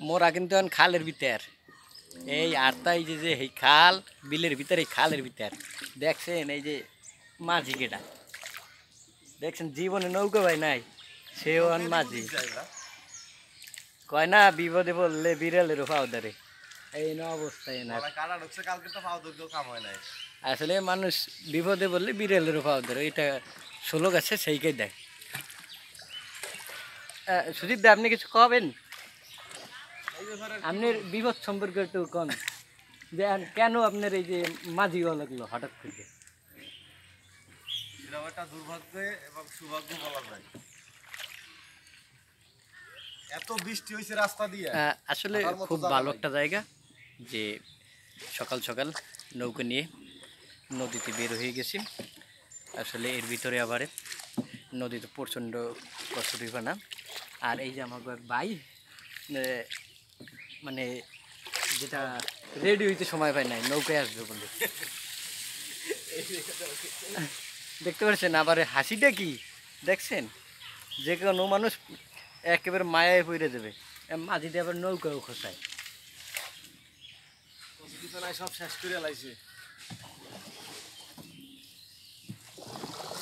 মোরা কিন্তু এখন খালের ভিতর এই আরতাই যে এই খাল বিলের ভিতরে এই খালের ভিতর দেখছেন এই যে মাঝি কেটা দেখছেন জীবনে নৌকা ভাই নাই সেও আন মাঝি কয় না বিপদে পড়লে বিড়ালেরও পাও ধরে এই না অবস্থায় না আসলে মানুষ বিপদে পড়লে বিড়ালেরও পাও ধরে এটা শ্লোক আছে সেইটাই দেয়। সুদীপ দা আপনি কিছু কবেন আপনার বিপদ সম্পর্কে একটু কন যে কেন আপনার এই যে মাঝি হওয়া লাগলো হঠাৎ থেকে? একটা দুর্ভাগ্য এবং সৌভাগ্য বলা যায়। এত বৃষ্টি হয়েছে রাস্তা দিয়ে, আসলে খুব ভালো একটা জায়গা যে সকাল সকাল নৌকা নিয়ে নদীতে বের হয়ে গেছি। আসলে এর ভিতরে আবার নদীতে প্রচণ্ড কচুরিপানা। আর এই যে আমার ভাই মানে যেটা রেডি হইতে সময় পায় নাই নৌকায় আসবে বলে দেখতে পাচ্ছেন। আবার হাসিটা কি দেখছেন, যে কোনো মানুষ একেবারে মায়ায় পড়ে যাবে, মাঝিতে আবার নৌকাও খোঁচায়। সব শেষ করে লাইছে।